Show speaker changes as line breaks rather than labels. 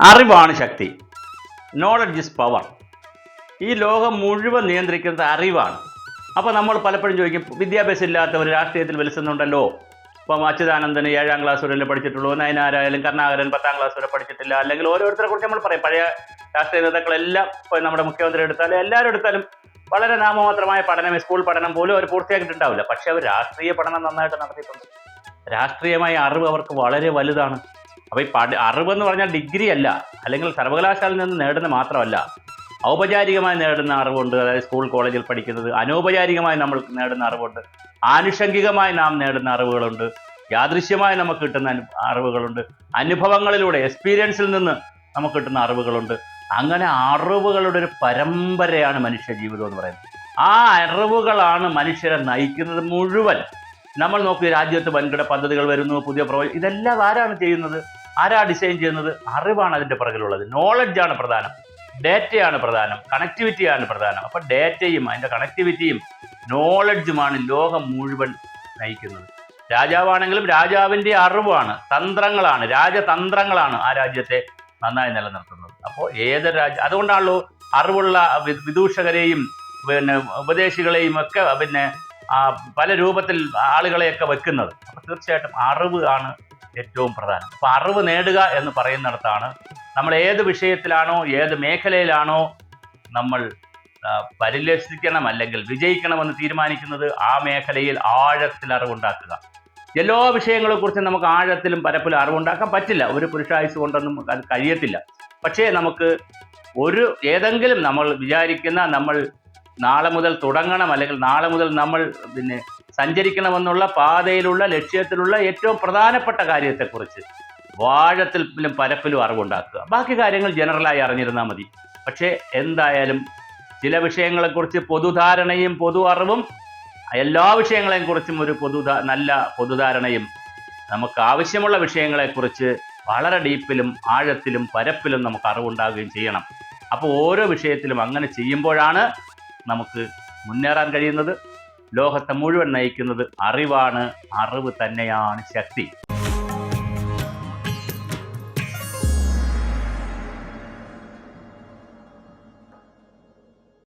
അറിവാണ് ശക്തി. Knowledge is power. ഈ ലോകം മുഴുവൻ നിയന്ത്രിക്കുന്നത് അറിവാണ്. അപ്പോൾ നമ്മൾ പലപ്പോഴും ചോദിക്കും, വിദ്യാഭ്യാസം ഇല്ലാത്തവർ രാഷ്ട്രീയത്തിൽ വിളിച്ചുന്നുണ്ടല്ലോ. ഇപ്പം അച്യുതാനന്ദന് 7ാം ക്ലാസ് വരെ പഠിച്ചിട്ടുള്ളൂ, നയനാരായാലും കരുണാകരൻ 10ാം ക്ലാസ് വരെ പഠിച്ചിട്ടില്ല. അല്ലെങ്കിൽ ഓരോരുത്തരെ കുറിച്ച് നമ്മൾ പറയും. പഴയ രാഷ്ട്രീയ നേതാക്കളെല്ലാം ഇപ്പോൾ നമ്മുടെ മുഖ്യമന്ത്രി എടുത്താലും എല്ലാവരും എടുത്താലും വളരെ നാമമാത്രമായ പഠനം, സ്കൂൾ പഠനം പോലും അവർ പൂർത്തിയാക്കിയിട്ടുണ്ടാവില്ല. പക്ഷെ അവർ രാഷ്ട്രീയ പഠനം നന്നായിട്ട് നടത്തിയിട്ടുണ്ട്. രാഷ്ട്രീയമായ അറിവ് അവർക്ക് വളരെ വലുതാണ്. അപ്പോൾ ഈ അറിവെന്ന് പറഞ്ഞാൽ ഡിഗ്രി അല്ല, അല്ലെങ്കിൽ സർവകലാശാലയിൽ നിന്ന് നേടുന്ന മാത്രമല്ല, ഔപചാരികമായി നേടുന്ന അറിവുണ്ട്. അതായത് സ്കൂൾ കോളേജിൽ പഠിക്കുന്നത്. അനൗപചാരികമായി നമ്മൾ നേടുന്ന അറിവുണ്ട്. ആനുഷംഗികമായി നാം നേടുന്ന അറിവുകളുണ്ട്. യാദൃശ്യമായി നമുക്ക് കിട്ടുന്ന അറിവുകളുണ്ട്. അനുഭവങ്ങളിലൂടെ, എക്സ്പീരിയൻസിൽ നിന്ന് നമുക്ക് കിട്ടുന്ന അറിവുകളുണ്ട്. അങ്ങനെ അറിവുകളുടെ ഒരു പരമ്പരയാണ് മനുഷ്യ ജീവിതം എന്ന് പറയുന്നത്. ആ അറിവുകളാണ് മനുഷ്യരെ നയിക്കുന്നത് മുഴുവൻ. നമ്മൾ നോക്കി, രാജ്യത്ത് വൻകിട പദ്ധതികൾ വരുന്നു, പുതിയ ഇതെല്ലാം ആരാണ് ചെയ്യുന്നത്? ആരാ ഡിസൈൻ ചെയ്യുന്നത്? അറിവാണ് അതിൻ്റെ പിറകിലുള്ളത്. നോളജാണ് പ്രധാനം, ഡേറ്റയാണ് പ്രധാനം, കണക്ടിവിറ്റിയാണ് പ്രധാനം. അപ്പം ഡേറ്റയും അതിൻ്റെ കണക്ടിവിറ്റിയും നോളജുമാണ് ലോകം മുഴുവൻ നയിക്കുന്നത്. രാജാവാണെങ്കിലും രാജാവിൻ്റെ അറിവാണ്, തന്ത്രങ്ങളാണ്, രാജതന്ത്രങ്ങളാണ് ആ രാജ്യത്തെ നന്നായി നിലനിർത്തുന്നത്. അപ്പോൾ ഏതൊരു അതുകൊണ്ടാണല്ലോ അറിവുള്ള വിദൂഷകരെയും ഉപദേശികളെയും ഒക്കെ പല രൂപത്തിൽ ആളുകളെയൊക്കെ വെക്കുന്നത്. അപ്പോൾ തീർച്ചയായിട്ടും അറിവ് ആണ് ഏറ്റവും പ്രധാനം. അപ്പോൾ അറിവ് നേടുക എന്ന് പറയുന്നിടത്താണ് നമ്മൾ ഏത് വിഷയത്തിലാണോ, ഏത് മേഖലയിലാണോ നമ്മൾ പരിലസിക്കണം അല്ലെങ്കിൽ വിജയിക്കണമെന്ന് തീരുമാനിക്കുന്നത്, ആ മേഖലയിൽ ആഴത്തിൽ അറിവുണ്ടാക്കുക. എല്ലാ വിഷയങ്ങളെക്കുറിച്ചും നമുക്ക് ആഴത്തിലും പരപ്പിലും അറിവുണ്ടാക്കാൻ പറ്റില്ല. ഒരു പുരുഷായുസ് കൊണ്ടൊന്നും അത് കഴിയത്തില്ല. പക്ഷേ നമുക്ക് ഏതെങ്കിലും നമ്മൾ വിചാരിക്കുന്ന, നമ്മൾ നാളെ മുതൽ തുടങ്ങണം, അല്ലെങ്കിൽ നാളെ മുതൽ നമ്മൾ സഞ്ചരിക്കണമെന്നുള്ള പാതയിലുള്ള, ലക്ഷ്യത്തിലുള്ള ഏറ്റവും പ്രധാനപ്പെട്ട കാര്യത്തെക്കുറിച്ച് ആഴത്തിലും പരപ്പിലും അറിവുണ്ടാക്കുക. ബാക്കി കാര്യങ്ങൾ ജനറലായി അറിഞ്ഞിരുന്നാൽ മതി. പക്ഷേ എന്തായാലും ചില വിഷയങ്ങളെക്കുറിച്ച് പൊതുധാരണയും പൊതു അറിവും, എല്ലാ വിഷയങ്ങളെയും കുറിച്ചും ഒരു നല്ല പൊതുധാരണയും, നമുക്ക് ആവശ്യമുള്ള വിഷയങ്ങളെക്കുറിച്ച് വളരെ ഡീപ്പിലും ആഴത്തിലും പരപ്പിലും നമുക്ക് അറിവുണ്ടാകുകയും ചെയ്യണം. അപ്പോൾ ഓരോ വിഷയത്തിലും അങ്ങനെ ചെയ്യുമ്പോഴാണ് നമുക്ക് മുന്നേറാൻ കഴിയുന്നത്. ലോകത്തെ മുഴുവൻ നയിക്കുന്നത് അറിവാണ്. അറിവ് തന്നെയാണ് ശക്തി.